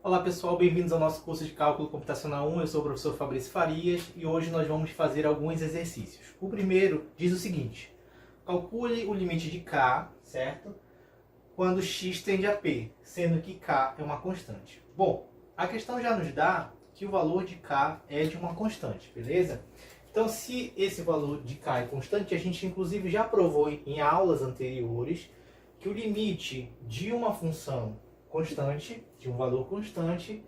Olá pessoal, bem-vindos ao nosso curso de Cálculo Computacional 1, eu sou o professor Fabrício Farias e hoje nós vamos fazer alguns exercícios. O primeiro diz o seguinte: calcule o limite de k, certo? Quando x tende a p, sendo que k é uma constante. Bom, a questão já nos dá que o valor de k é de uma constante, beleza? Então, se esse valor de k é constante, a gente inclusive já provou em aulas anteriores que o limite de uma função constante, de um valor constante,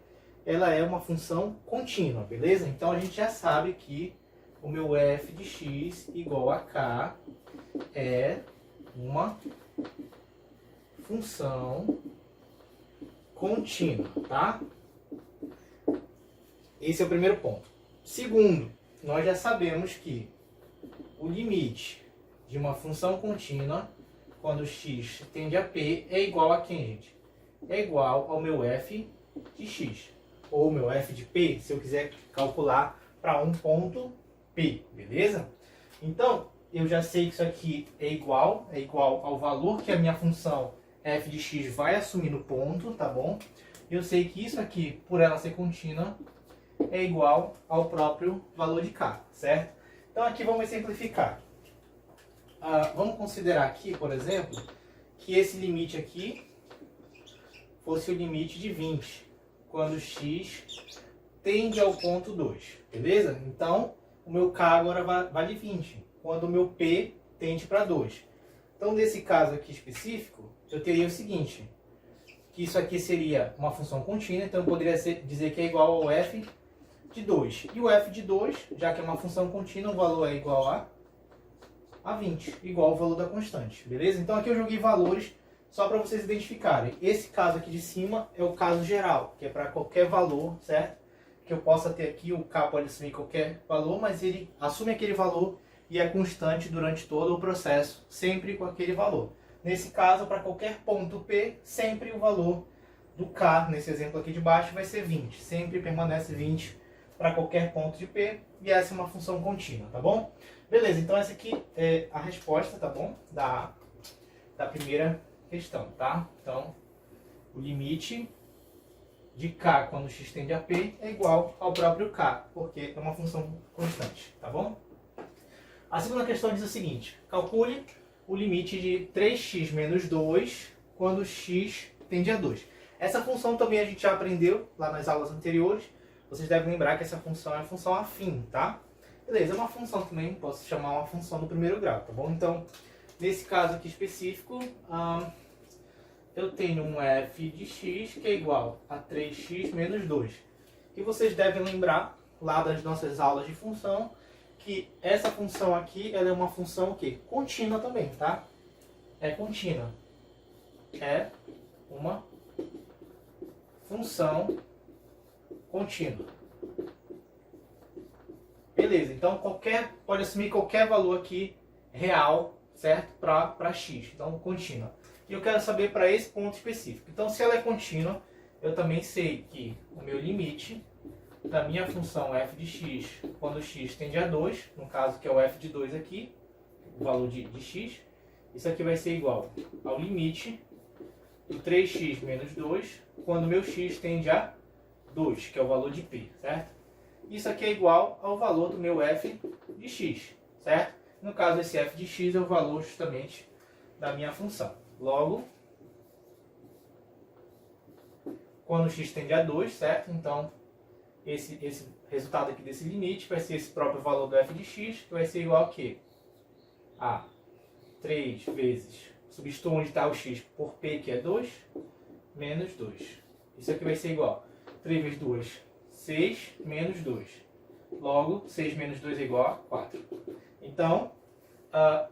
ela é uma função contínua, beleza? Então a gente já sabe que o meu f de x igual a k é uma função contínua, tá? Esse é o primeiro ponto. Segundo, nós já sabemos que o limite de uma função contínua, quando x tende a p, é igual a quem, gente? É igual ao meu f de x, ou meu f de p, se eu quiser calcular para um ponto p, beleza? Então, eu já sei que isso aqui é igual ao valor que a minha função f de x vai assumir no ponto, tá bom? Eu sei que isso aqui, por ela ser contínua, é igual ao próprio valor de k, certo? Então aqui vamos simplificar. Vamos considerar aqui, por exemplo, que esse limite aqui fosse o limite de 20, quando x tende ao ponto 2, beleza? Então, o meu k agora vale 20, quando o meu p tende para 2. Então, nesse caso aqui específico, eu teria o seguinte, que isso aqui seria uma função contínua, então eu poderia dizer que é igual ao f de 2. E o f de 2, já que é uma função contínua, o valor é igual a 20, igual ao valor da constante, beleza? Então, aqui eu joguei valores só para vocês identificarem. Esse caso aqui de cima é o caso geral, que é para qualquer valor, certo? Que eu possa ter aqui, o k pode assumir qualquer valor, mas ele assume aquele valor e é constante durante todo o processo, sempre com aquele valor. Nesse caso, para qualquer ponto P, sempre o valor do k, nesse exemplo aqui de baixo, vai ser 20. Sempre permanece 20 para qualquer ponto de P, e essa é uma função contínua, tá bom? Beleza, então essa aqui é a resposta, tá bom? Da primeira questão, tá? Então, o limite de k quando x tende a p é igual ao próprio k, porque é uma função constante, tá bom? A segunda questão diz o seguinte: calcule o limite de 3x menos 2 quando x tende a 2. Essa função também a gente já aprendeu lá nas aulas anteriores. Vocês devem lembrar que essa função é a função afim, tá? Beleza, é uma função também, posso chamar uma função do primeiro grau, tá bom? Então, nesse caso aqui específico, eu tenho um f de x que é igual a 3x menos 2. E vocês devem lembrar, lá das nossas aulas de função, que essa função aqui ela é uma função o quê? Contínua também, tá? É contínua. É uma função contínua. Beleza, então pode assumir qualquer valor aqui real, certo? Para x, então contínua. E eu quero saber para esse ponto específico. Então, se ela é contínua, eu também sei que o meu limite da minha função f de x, quando x tende a 2, no caso que é o f de 2 aqui, o valor de x, isso aqui vai ser igual ao limite do 3x menos 2, quando meu x tende a 2, que é o valor de p, certo? Isso aqui é igual ao valor do meu f de x, certo? No caso, esse f de x é o valor justamente da minha função. Logo, quando x tende a 2, certo? Então, esse resultado aqui desse limite vai ser esse próprio valor do f de x, que vai ser igual a quê? A 3 vezes, substituo onde está o x por p, que é 2, menos 2. Isso aqui vai ser igual a 3 vezes 2, 6, menos 2. Logo, 6 menos 2 é igual a 4. Então,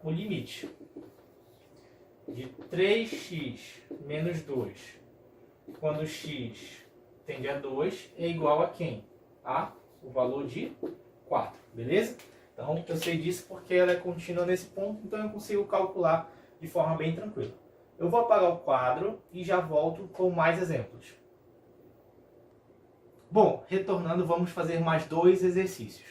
o limite de 3x menos 2, quando x tende a 2, é igual a quem? A o valor de 4, beleza? Então, eu sei disso porque ela é contínua nesse ponto, então eu consigo calcular de forma bem tranquila. Eu vou apagar o quadro e já volto com mais exemplos. Bom, retornando, vamos fazer mais dois exercícios.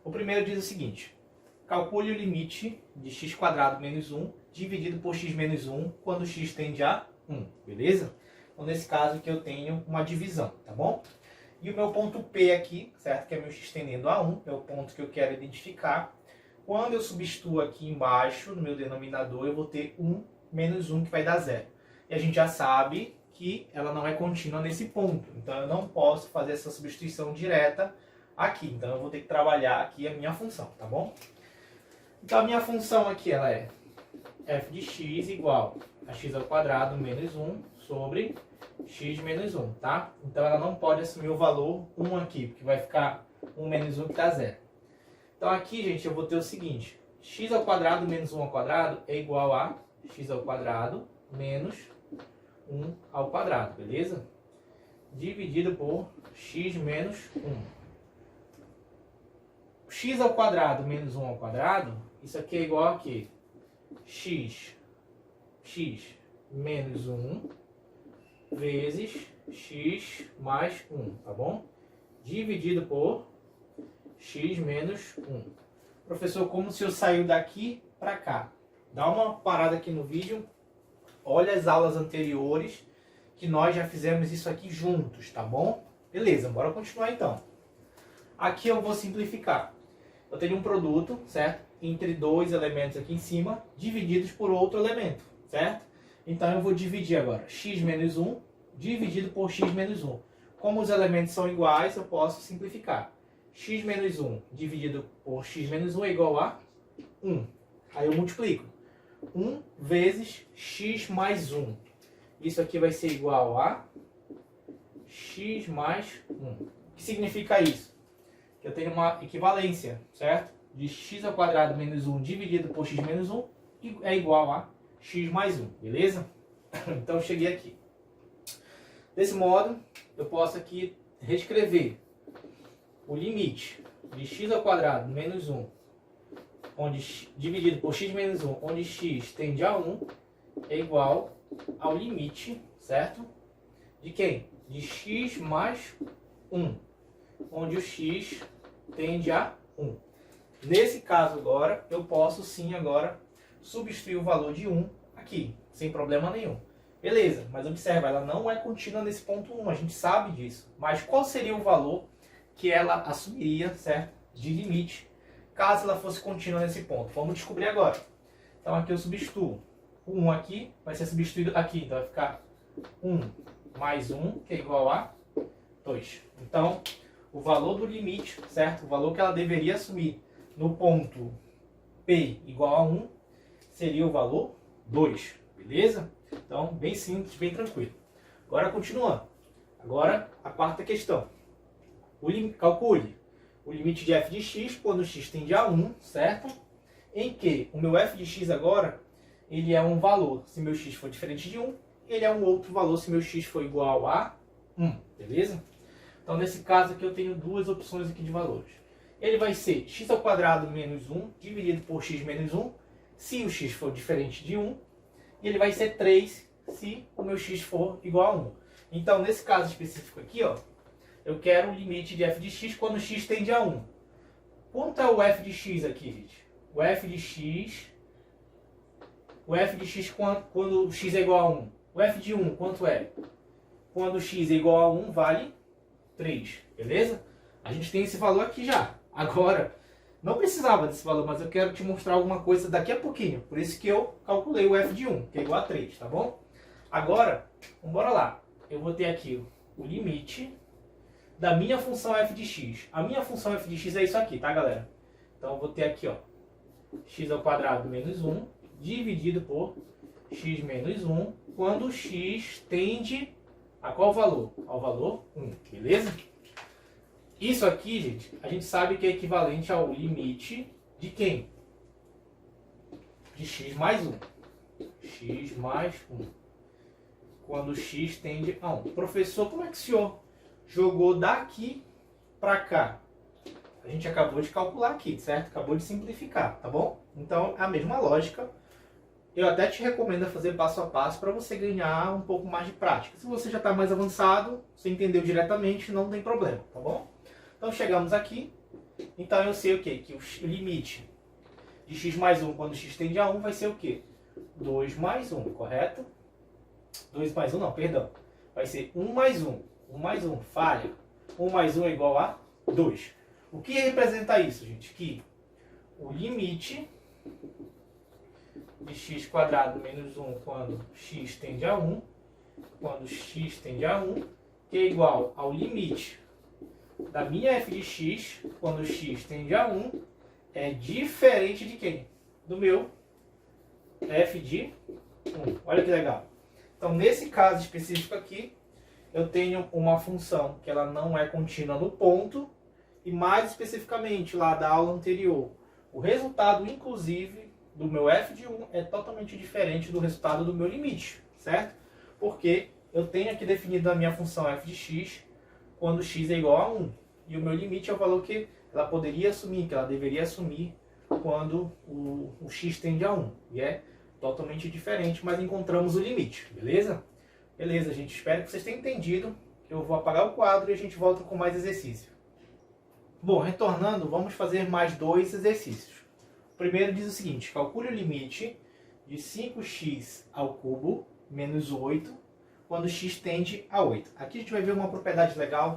O primeiro diz o seguinte: calcule o limite de x² menos 1 dividido por x menos 1 quando x tende a 1, beleza? Então, nesse caso aqui eu tenho uma divisão, tá bom? E o meu ponto P aqui, certo? Que é meu x tendendo a 1, é o ponto que eu quero identificar. Quando eu substituo aqui embaixo, no meu denominador, eu vou ter 1 menos 1, que vai dar 0. E a gente já sabe que ela não é contínua nesse ponto. Então, eu não posso fazer essa substituição direta aqui. Então, eu vou ter que trabalhar aqui a minha função, tá bom? Então, a minha função aqui, ela é f de x igual a x ao quadrado menos 1 sobre x menos 1, tá? Então, ela não pode assumir o valor 1 aqui, porque vai ficar 1 menos 1 que dá 0. Então, aqui, gente, eu vou ter o seguinte. X ao quadrado menos 1 ao quadrado é igual a x ao quadrado menos 1 ao quadrado, beleza? Dividido por x menos 1. X ao quadrado menos 1 ao quadrado, isso aqui é igual a quê? X menos 1 vezes x mais 1, tá bom? Dividido por x menos 1. Professor, como se eu saiu daqui para cá? Dá uma parada aqui no vídeo, olha as aulas anteriores, que nós já fizemos isso aqui juntos, tá bom? Beleza, bora continuar então. Aqui eu vou simplificar. Eu tenho um produto, certo? Entre dois elementos aqui em cima, divididos por outro elemento, certo? Então eu vou dividir agora x menos 1 dividido por x menos 1. Como os elementos são iguais, eu posso simplificar. X menos 1 dividido por x menos 1 é igual a 1. Aí eu multiplico. 1 vezes x mais 1. Isso aqui vai ser igual a x mais 1. O que significa isso? Que eu tenho uma equivalência, certo? De x ao quadrado menos 1 dividido por x menos 1 é igual a x mais 1, beleza? Então eu cheguei aqui. Desse modo, eu posso aqui reescrever o limite de x ao quadrado menos 1 dividido por x menos 1, onde x tende a 1, é igual ao limite, certo? De quem? De x mais 1, onde o x tende a 1. Nesse caso agora, eu posso sim agora substituir o valor de 1 aqui, sem problema nenhum. Beleza, mas observa, ela não é contínua nesse ponto 1, a gente sabe disso. Mas qual seria o valor que ela assumiria, certo? De limite, caso ela fosse contínua nesse ponto? Vamos descobrir agora. Então aqui eu substituo. O 1 aqui vai ser substituído aqui, então vai ficar 1 mais 1, que é igual a 2. Então, o valor do limite, certo? O valor que ela deveria assumir no ponto P igual a 1 seria o valor 2, beleza? Então, bem simples, bem tranquilo. Agora, continuando. Agora, a quarta questão. Calcule o limite de f de x quando x tende a 1, certo? Em que o meu f de x agora, ele é um valor se meu x for diferente de 1, ele é um outro valor se meu x for igual a 1, beleza? Então, nesse caso aqui, eu tenho duas opções aqui de valores. Ele vai ser x ao quadrado menos 1 dividido por x menos 1, se o x for diferente de 1. E ele vai ser 3 se o meu x for igual a 1. Então, nesse caso específico aqui, ó, eu quero o limite de f de x quando x tende a 1. Quanto é o f de x aqui, gente? O f de x quando x é igual a 1. O f de 1, quanto é? Quando x é igual a 1, vale 3, beleza? A gente tem esse valor aqui já. Agora, não precisava desse valor, mas eu quero te mostrar alguma coisa daqui a pouquinho. Por isso que eu calculei o f de 1, que é igual a 3, tá bom? Agora, bora lá. Eu vou ter aqui o limite da minha função f de x. A minha função f de x é isso aqui, tá, galera? Então, eu vou ter aqui, ó, x ao quadrado menos 1, dividido por x menos 1, quando x tende a qual valor? Ao valor 1, beleza? Isso aqui, gente, a gente sabe que é equivalente ao limite de quem? De x mais 1. X mais 1. Quando x tende a 1. Professor, como é que o senhor jogou daqui para cá? A gente acabou de calcular aqui, certo? Acabou de simplificar, tá bom? Então, a mesma lógica. Eu até te recomendo fazer passo a passo para você ganhar um pouco mais de prática. Se você já está mais avançado, você entendeu diretamente, não tem problema, tá bom? Então chegamos aqui. Então eu sei o quê? Que o limite de x mais 1 quando x tende a 1 vai ser o quê? 2 mais 1, correto? 2 mais 1 não, perdão. vai ser 1 mais 1. 1 mais 1, falha. 1 mais 1 é igual a 2. O que representa isso, gente? Que o limite de x² menos 1 quando x tende a 1, quando x tende a 1, que é igual ao limite da minha f de x quando x tende a 1, é diferente de quem? Do meu f de 1. Olha que legal. Então, nesse caso específico aqui, eu tenho uma função que ela não é contínua no ponto, e mais especificamente lá da aula anterior, o resultado, inclusive, do meu f de 1 é totalmente diferente do resultado do meu limite, certo? Porque eu tenho aqui definido a minha função f de x quando x é igual a 1. E o meu limite é o valor que ela poderia assumir, que ela deveria assumir quando o x tende a 1. E é totalmente diferente, mas encontramos o limite, beleza? Beleza, gente. Espero que vocês tenham entendido. Eu vou apagar o quadro e a gente volta com mais exercício. Bom, retornando, vamos fazer mais 2 exercícios. O primeiro diz o seguinte: calcule o limite de 5x ao cubo menos 8 quando x tende a 8. Aqui a gente vai ver uma propriedade legal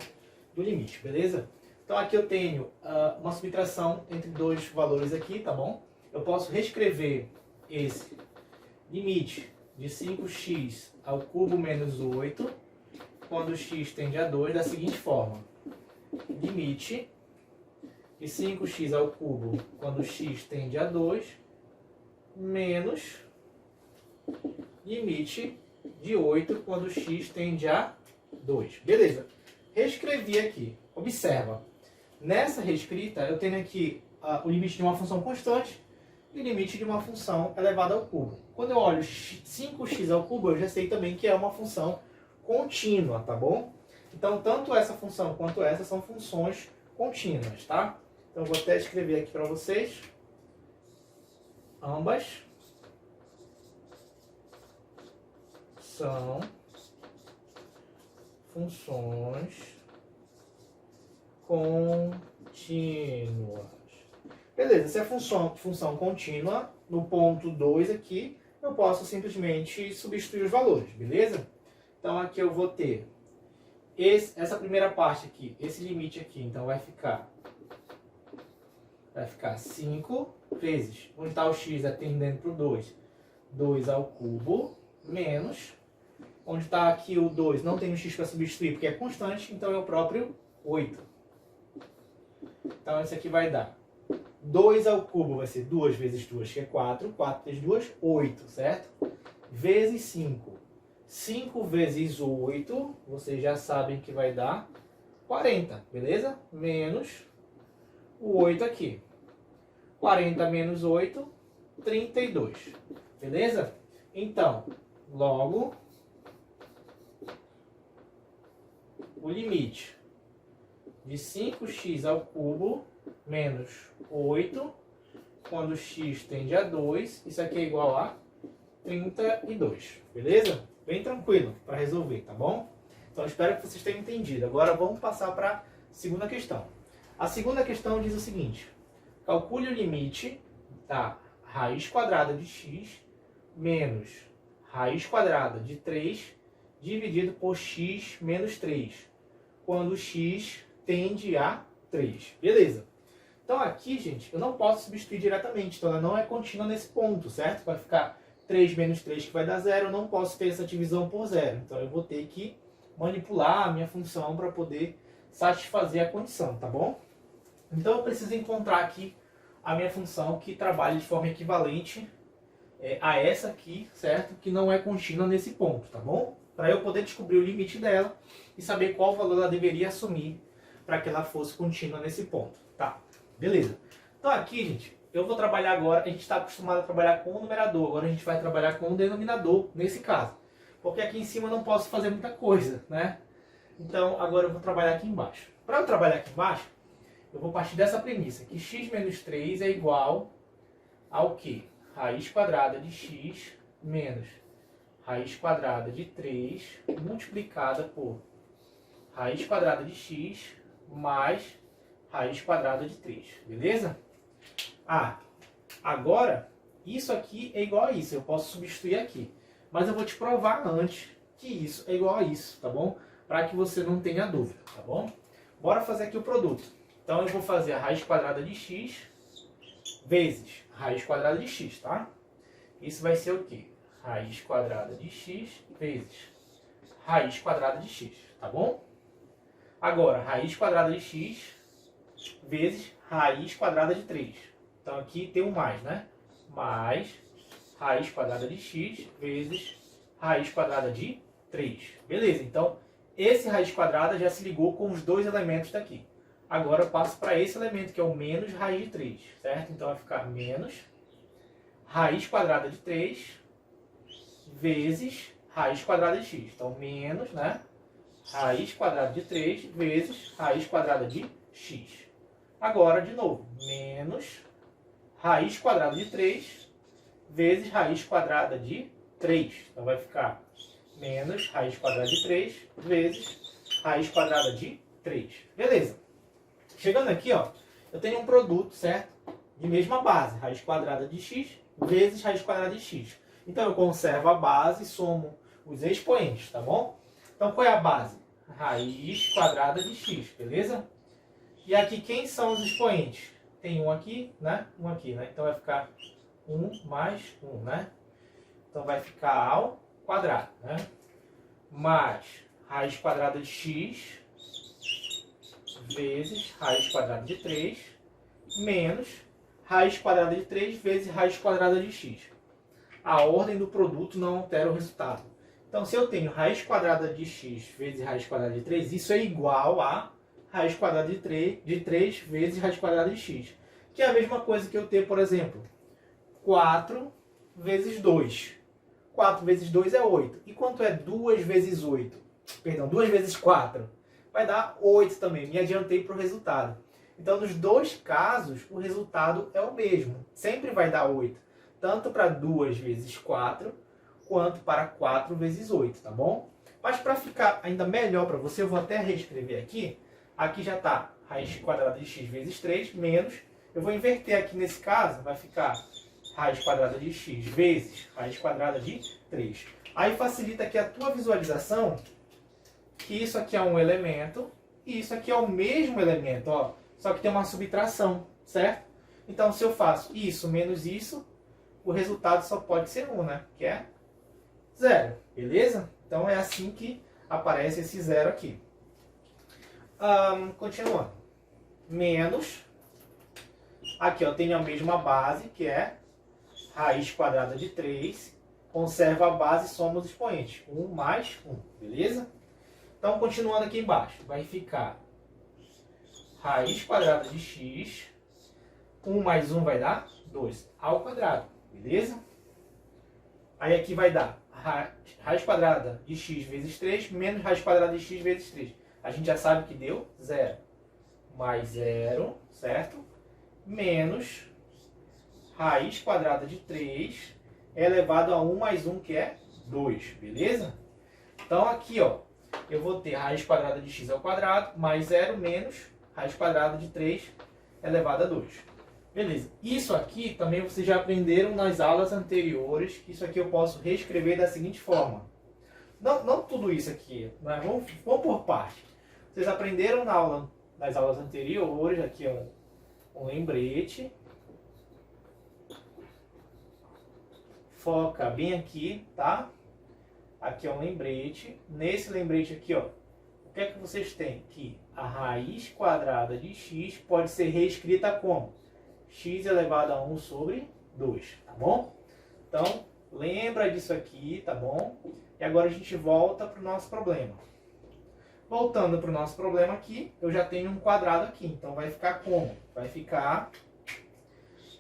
do limite, beleza? Então aqui eu tenho uma subtração entre dois valores aqui, tá bom? Eu posso reescrever esse limite de 5x ao cubo menos 8 quando x tende a 2 da seguinte forma: limite de 5x ao cubo quando x tende a 2 menos limite de 8 quando x tende a 2. Beleza. Reescrevi aqui. Observa. Nessa reescrita eu tenho aqui o limite de uma função constante e o limite de uma função elevada ao cubo. Quando eu olho 5x ao cubo, eu já sei também que é uma função contínua, tá bom? Então, tanto essa função quanto essa são funções contínuas, tá? Então, eu vou até escrever aqui para vocês. Ambas são funções contínuas. Beleza, se é função contínua, no ponto 2 aqui, eu posso simplesmente substituir os valores, beleza? Então, aqui eu vou ter essa primeira parte aqui, esse limite aqui, então vai ficar 5 vezes, onde está o x atendendo para o 2, 2 ao cubo, menos, onde está aqui o 2, não tem o x para substituir porque é constante, então é o próprio 8. Então isso aqui vai dar 2 ao cubo, vai ser 2 vezes 2, que é 4, 4 vezes 2, 8, certo? Vezes 5. 5 vezes 8, vocês já sabem que vai dar 40, beleza? Menos o 8 aqui. 40 menos 8, 32. Beleza? Então, logo, o limite de 5x ao cubo menos 8, quando x tende a 2, isso aqui é igual a 32. Beleza? Bem tranquilo para resolver, tá bom? Então, espero que vocês tenham entendido. Agora, vamos passar para a segunda questão. A segunda questão diz o seguinte: calcule o limite da raiz quadrada de x menos raiz quadrada de 3 dividido por x menos 3, quando x tende a 3. Beleza. Então aqui, gente, eu não posso substituir diretamente, então ela não é contínua nesse ponto, certo? Vai ficar 3 menos 3 que vai dar 0, eu não posso ter essa divisão por 0. Então eu vou ter que manipular a minha função para poder satisfazer a condição, tá bom? Então eu preciso encontrar aqui a minha função que trabalha de forma equivalente a essa aqui, certo? Que não é contínua nesse ponto, tá bom? Para eu poder descobrir o limite dela e saber qual valor ela deveria assumir para que ela fosse contínua nesse ponto, tá? Beleza. Então aqui, gente, eu vou trabalhar agora, a gente está acostumado a trabalhar com o numerador, agora a gente vai trabalhar com o denominador nesse caso. Porque aqui em cima eu não posso fazer muita coisa, né? Então agora eu vou trabalhar aqui embaixo. Para eu trabalhar aqui embaixo, eu vou partir dessa premissa, que x menos 3 é igual ao quê? Raiz quadrada de x menos raiz quadrada de 3 multiplicada por raiz quadrada de x mais raiz quadrada de 3, beleza? Agora, isso aqui é igual a isso, eu posso substituir aqui. Mas eu vou te provar antes que isso é igual a isso, tá bom? Para que você não tenha dúvida, tá bom? Bora fazer aqui o produto. Então eu vou fazer a raiz quadrada de x vezes raiz quadrada de x, tá? Isso vai ser o quê? Raiz quadrada de x vezes raiz quadrada de x, tá bom? Agora, raiz quadrada de x vezes raiz quadrada de 3. Então aqui tem um mais, né? Mais raiz quadrada de x vezes raiz quadrada de 3. Beleza, então esse raiz quadrada já se ligou com os dois elementos daqui. Agora eu passo para esse elemento que é o menos raiz de 3, certo? Então vai ficar menos raiz quadrada de 3 vezes raiz quadrada de x. Então menos, né? Raiz quadrada de 3 vezes raiz quadrada de x. Agora, de novo, menos raiz quadrada de 3 vezes raiz quadrada de 3. Então vai ficar menos raiz quadrada de 3 vezes raiz quadrada de 3. Beleza. Chegando aqui, ó, eu tenho um produto, certo? De mesma base, raiz quadrada de x vezes raiz quadrada de x. Então eu conservo a base e somo os expoentes, tá bom? Então qual é a base? Raiz quadrada de x, beleza? E aqui quem são os expoentes? Tem um aqui, né? Um aqui, né? Então vai ficar 1 mais 1, né? Então vai ficar ao quadrado, né? Mais raiz quadrada de x vezes raiz quadrada de 3 menos raiz quadrada de 3 vezes raiz quadrada de x. A ordem do produto não altera o resultado. Então, se eu tenho raiz quadrada de x vezes raiz quadrada de 3, isso é igual a raiz quadrada de 3 vezes raiz quadrada de x. Que é a mesma coisa que eu ter, por exemplo, 4 vezes 2. 4 vezes 2 é 8. E quanto é 2 vezes 8? Perdão, 2 vezes 4? Vai dar 8 também. Me adiantei para o resultado. Então, nos dois casos, o resultado é o mesmo. Sempre vai dar 8. Tanto para 2 vezes 4, quanto para 4 vezes 8, tá bom? Mas para ficar ainda melhor para você, eu vou até reescrever aqui. Aqui já está raiz quadrada de x vezes 3, menos. Eu vou inverter aqui nesse caso, vai ficar raiz quadrada de x vezes raiz quadrada de 3. Aí facilita aqui a tua visualização, que isso aqui é um elemento, e isso aqui é o mesmo elemento, ó, só que tem uma subtração, certo? Então, se eu faço isso menos isso, o resultado só pode ser 1, né? Que é 0, beleza? Então, é assim que aparece esse 0 aqui. Continuando. Menos. Aqui, ó, tem a mesma base, que é raiz quadrada de 3. Conserva a base e soma os expoentes. 1 mais 1, beleza? Então, continuando aqui embaixo, vai ficar raiz quadrada de x. 1 mais 1 vai dar 2 ao quadrado, beleza? Aí aqui vai dar raiz quadrada de x vezes 3 menos raiz quadrada de x vezes 3. A gente já sabe que deu 0. Mais 0, certo? Menos raiz quadrada de 3 elevado a 1 mais 1, que é 2, beleza? Então aqui, ó, eu vou ter raiz quadrada de x ao quadrado mais 0 menos raiz quadrada de 3 elevado a 2. Beleza. Isso aqui também vocês já aprenderam nas aulas anteriores, que isso aqui eu posso reescrever da seguinte forma. Não tudo isso aqui, né? Vamos por parte. Vocês aprenderam nas aulas anteriores, aqui é um lembrete. Foca bem aqui, tá? Aqui é um lembrete. Nesse lembrete aqui, ó, o que é que vocês têm? Que a raiz quadrada de x pode ser reescrita como x elevado a 1 sobre 2, tá bom? Então, lembra disso aqui, tá bom? E agora a gente volta para o nosso problema. Voltando para o nosso problema aqui, eu já tenho um quadrado aqui. Então, vai ficar como? Vai ficar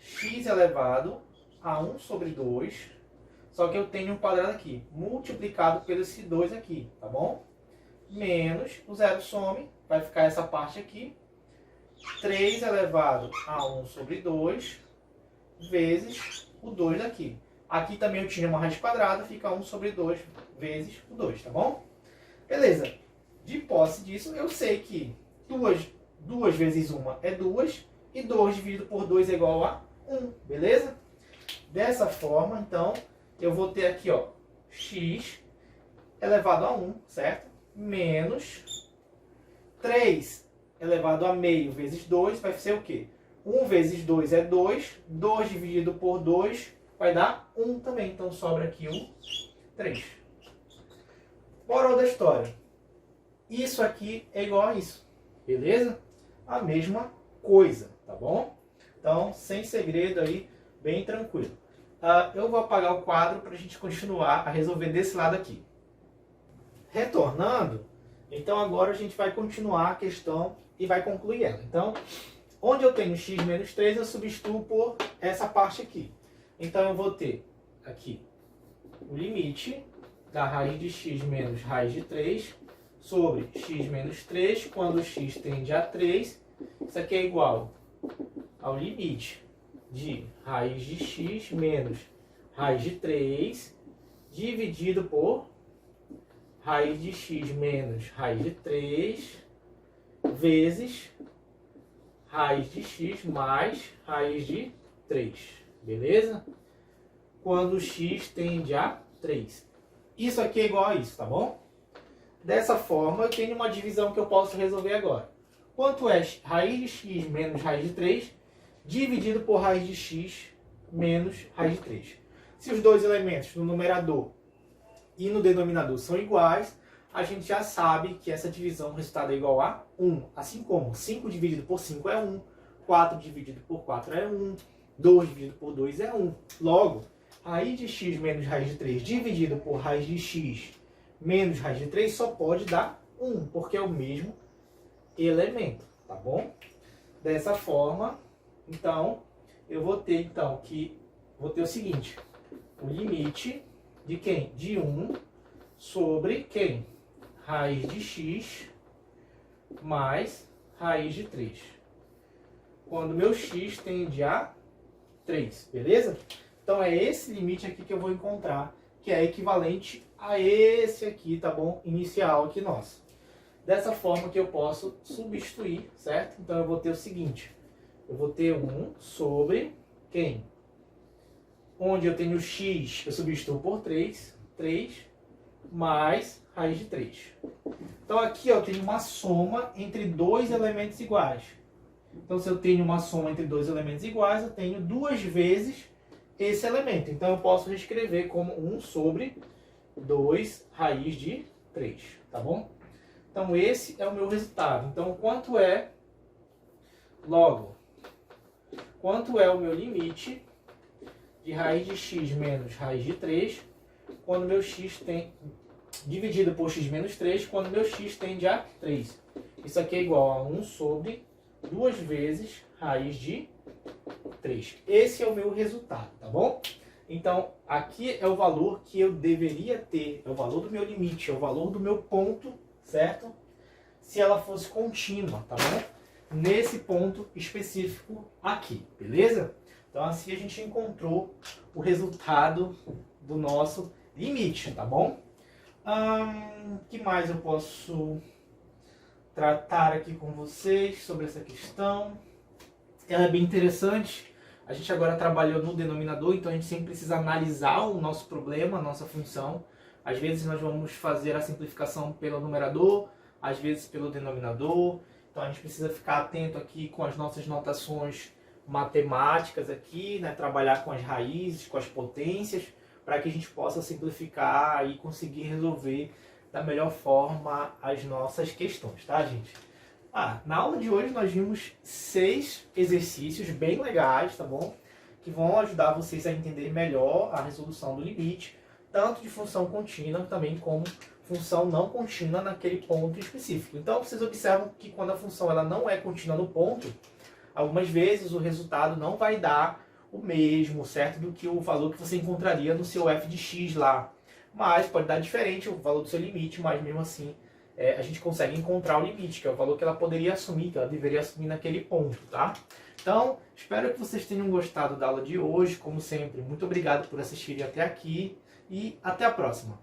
x elevado a 1 sobre 2. Só que eu tenho um quadrado aqui, multiplicado pelo esse 2 aqui, tá bom? Menos, o zero some, vai ficar essa parte aqui. 3 elevado a 1 sobre 2 vezes o 2 daqui. Aqui também eu tinha uma raiz quadrada, fica 1 sobre 2 vezes o 2, tá bom? Beleza. De posse disso, eu sei que 2 vezes 1 é 2 e 2 dividido por 2 é igual a 1, beleza? Dessa forma, então, eu vou ter aqui, ó, x elevado a 1, certo? Menos 3 elevado a meio vezes 2 vai ser o quê? 1 vezes 2 é 2, 2 dividido por 2 vai dar 1 também, então sobra aqui um 3. Moral da história. Isso aqui é igual a isso, beleza? A mesma coisa, tá bom? Então, sem segredo aí, bem tranquilo. Eu vou apagar o quadro para a gente continuar a resolver desse lado aqui. Retornando, então agora a gente vai continuar a questão e vai concluir ela. Então, onde eu tenho x menos 3, eu substituo por essa parte aqui. Então eu vou ter aqui o limite da raiz de x menos raiz de 3 sobre x menos 3, quando x tende a 3. Isso aqui é igual ao limite de raiz de x menos raiz de 3 dividido por raiz de x menos raiz de 3 vezes raiz de x mais raiz de 3. Beleza? Quando x tende a 3. Isso aqui é igual a isso, tá bom? Dessa forma, eu tenho uma divisão que eu posso resolver agora. Quanto é raiz de x menos raiz de 3 dividido por raiz de x menos raiz de 3. Se os dois elementos no numerador e no denominador são iguais, a gente já sabe que essa divisão, o resultado é igual a 1. Assim como 5 dividido por 5 é 1, 4 dividido por 4 é 1, 2 dividido por 2 é 1. Logo, raiz de x menos raiz de 3 dividido por raiz de x menos raiz de 3 só pode dar 1, porque é o mesmo elemento, tá bom? Dessa forma, então, eu vou ter o seguinte, o limite de quem? De 1 sobre quem? Raiz de x mais raiz de 3. Quando meu x tende a 3, beleza? Então é esse limite aqui que eu vou encontrar, que é equivalente a esse aqui, tá bom? Inicial aqui nosso. Dessa forma que eu posso substituir, certo? Então eu vou ter o seguinte, eu vou ter 1 sobre quem? Onde eu tenho x, eu substituo por 3 mais raiz de 3. Então aqui eu tenho uma soma entre dois elementos iguais. Então se eu tenho uma soma entre dois elementos iguais, eu tenho duas vezes esse elemento. Então eu posso reescrever como 1 sobre 2 raiz de 3, tá bom? Então esse é o meu resultado. Então quanto é o meu limite de raiz de x menos raiz de 3 quando meu x tem dividido por x menos 3 quando meu x tende a 3. Isso aqui é igual a 1 sobre 2 vezes raiz de 3. Esse é o meu resultado, tá bom? Então, aqui é o valor que eu deveria ter, é o valor do meu limite, é o valor do meu ponto, certo? Se ela fosse contínua, tá bom? Nesse ponto específico aqui, beleza? Então, assim a gente encontrou o resultado do nosso limite, tá bom? Que mais eu posso tratar aqui com vocês sobre essa questão? Ela é bem interessante. A gente agora trabalhou no denominador, então a gente sempre precisa analisar o nosso problema, a nossa função. Às vezes nós vamos fazer a simplificação pelo numerador, às vezes pelo denominador. Então a gente precisa ficar atento aqui com as nossas notações matemáticas aqui, né? Trabalhar com as raízes, com as potências, para que a gente possa simplificar e conseguir resolver da melhor forma as nossas questões, tá, gente? Na aula de hoje nós vimos 6 exercícios bem legais, tá bom? Que vão ajudar vocês a entender melhor a resolução do limite, tanto de função contínua também como função não contínua naquele ponto específico. Então vocês observam que quando a função ela não é contínua no ponto, algumas vezes o resultado não vai dar o mesmo, certo? Do que o valor que você encontraria no seu f de x lá. Mas pode dar diferente o valor do seu limite, mas mesmo assim a gente consegue encontrar o limite, que é o valor que ela poderia assumir, que ela deveria assumir naquele ponto, tá? Então, espero que vocês tenham gostado da aula de hoje, como sempre. Muito obrigado por assistirem até aqui e até a próxima.